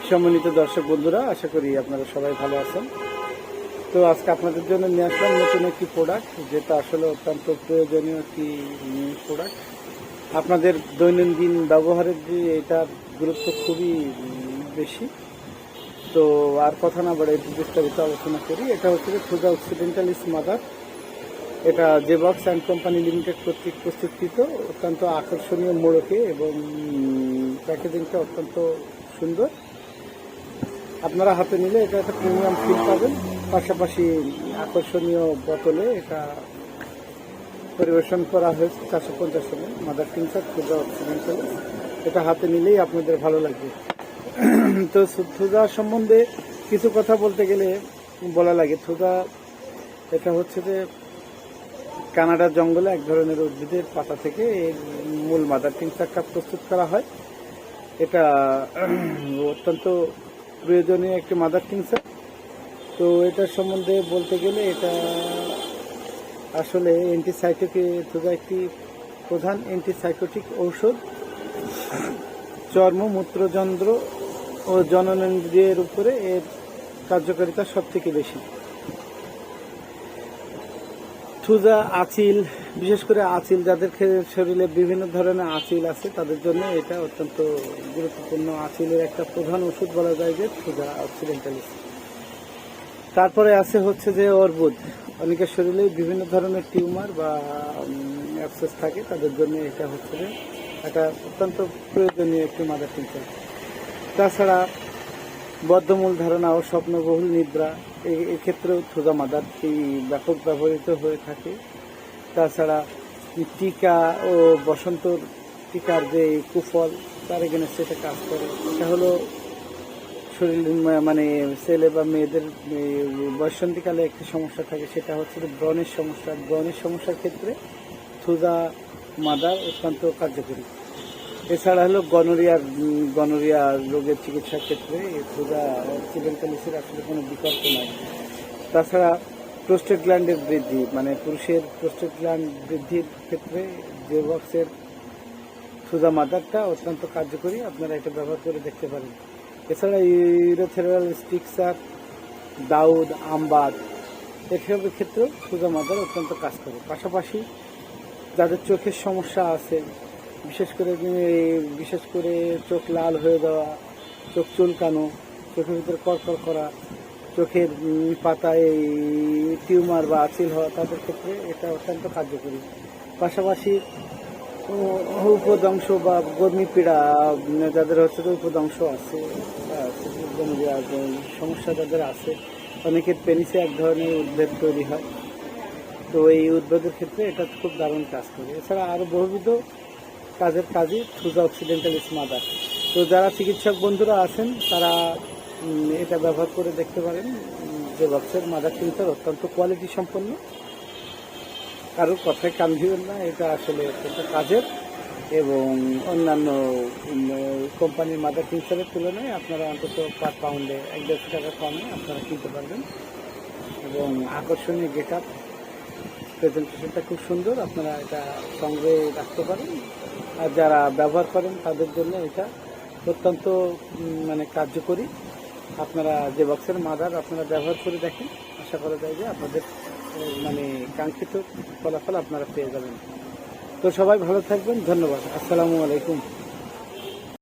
সম্মানিত দর্শক বন্ধুরা, আশা করি আপনারা সবাই ভালো আছেন। তো আজকে আপনাদের জন্য নিয়ে আসলাম নতুন একটি প্রোডাক্ট, যেটা আসলে অত্যন্ত প্রয়োজনীয় একটি প্রোডাক্ট। আপনাদের দৈনন্দিন ব্যবহারের যে এটার গুরুত্ব খুবই বেশি। তো আর কথা না বলে একটু বিস্তারিত আলোচনা করি। এটা হচ্ছে থুজা অক্সিডেন্টালিস মাদার। এটা জেবক্স অ্যান্ড কোম্পানি লিমিটেড কর্তৃক প্রস্তুতকৃত, অত্যন্ত আকর্ষণীয় মোড়কে এবং প্যাকেজিংটা অত্যন্ত সুন্দর। আপনারা হাতে নিলে এটা একটা প্রিমিয়াম ফিল পাবেন, পাশাপাশি আকর্ষণীয় বোতলে এটা পরিবেশন করা হয়েছে 450 ml mother tincture Thuja occidentalis. এটা হাতে নিলেই আপনাদের ভালো লাগবে। তো থুজা সম্বন্ধে কিছু কথা বলতে গেলে বলা লাগে। থুজা এটা হচ্ছে যে কানাডার জঙ্গলে এক ধরনের উদ্ভিদের পাতা থেকে এর মূল মাদার টিংচারটা প্রস্তুত করা হয়। এটা অত্যন্ত প্রয়োজনীয় একটি মাদার টিংচার। তো এটার সম্বন্ধে বলতে গেলে এটা আসলে থুজা একটি প্রধান অ্যান্টিসাইকোটিক ঔষধ। চর্ম, মূত্রযন্ত্র ও জননেন্দ্রিয়ের উপরে এর কার্যকারিতা সব থেকে বেশি। থুজা আঁচিল, বিশেষ করে আঁচিল, যাদের শরীরে বিভিন্ন ধরনের আঁচিল আছে তাদের জন্য এটা অত্যন্ত গুরুত্বপূর্ণ। আঁচিলের একটা প্রধান ওষুধ বলা যায় যে থুজা অক্সিডেন্টালিস। তারপরে আছে হচ্ছে যে অর্বুদ। অনেকের শরীরে বিভিন্ন ধরনের টিউমার বা অ্যাবসেস থাকে, তাদের জন্য এটা হচ্ছে যে একটা অত্যন্ত প্রয়োজনীয় একটি মাদার টিংচার। তাছাড়া বদ্ধমূল ধারণা ও স্বপ্নবহুল নিদ্রা, এক্ষেত্রেও থুজা মাদারটি ব্যাপক ব্যবহৃত হয়ে থাকে। তাছাড়া টিকা ও বসন্ত টিকার যে কুফল, তার এগেনস্টে এটা কাজ করে। এটা হলো শরীর মানে ছেলে বা মেয়েদের বয়ঃসন্ধিকালে একটি সমস্যা থাকে, সেটা হচ্ছে ব্রণের সমস্যা। ব্রণের সমস্যার ক্ষেত্রে থুজা মাদার অত্যন্ত কার্যকরী। এছাড়া হলো গনোরিয়া রোগের চিকিৎসার ক্ষেত্রে থুজা অক্সিডেন্টালিসের আসলে কোনো বিকল্প নাই। তাছাড়া প্রোস্টেট গ্ল্যান্ডের বৃদ্ধি, মানে পুরুষের প্রোস্টেট গ্ল্যান্ড বৃদ্ধির ক্ষেত্রে জেবক্সের থুজা মাদারটা অত্যন্ত কার্যকরী। আপনারা এটা ব্যবহার করে দেখতে পারেন। এছাড়া ইউরোথেরাল স্টিক্সার, দাউদ, আমবাদ, এসবের ক্ষেত্রেও থুজা মাদার অত্যন্ত কাজ করে। পাশাপাশি যাদের চোখের সমস্যা আছে, বিশেষ করে চোখ লাল হয়ে যাওয়া, চোখ চুলকানো, চোখের ভিতরে কড়কড় করা, চোখের পাতায় টিউমার বা আঁচিল হওয়া, তাদের ক্ষেত্রে এটা অত্যন্ত কার্যকরী। পাশাপাশি উপদংশ বা গর্মি পীড়া, যাদের হচ্ছে উপদংশ আছে, সমস্যা যাদের আছে, অনেকের পেনিসে এক ধরনের উদ্ভিদ তৈরি হয়। তো এই উদ্ভিদের ক্ষেত্রে এটা খুব দারুণ কাজ করে। এছাড়া আরও বহুবিধ কাজই থুজা অক্সিডেন্টালিস মাদার। তো যারা চিকিৎসক বন্ধুরা আছেন তারা এটা ব্যবহার করে দেখতে পারেন। জেবক্সের মাদার টিংচার অত্যন্ত কোয়ালিটি সম্পন্ন, কারোর কথায় কান দিবেন না, এটা আসলে অত্যন্ত কাজের এবং অন্যান্য কোম্পানির মাদার টিংচারের তুলনায় আপনারা অন্তত পার পাউন্ডে 1-1.5 টাকা কমে আপনারা কিনতে পারবেন। এবং আকর্ষণীয় গেট আপ, প্রেজেন্টেশনটা খুব সুন্দর, আপনারা এটা সঙ্গে রাখতে পারেন। আর যারা ব্যবহার করেন তাদের জন্য এটা অত্যন্ত কার্যকরী। আপনারা জেবক্সের মাদার আপনারা ব্যবহার করে দেখেন, আশা করা যায় যে আপনাদের কাঙ্ক্ষিত ফলাফল আপনারা পেয়ে যাবেন। তো সবাই ভালো থাকবেন, ধন্যবাদ, আসসালামু আলাইকুম।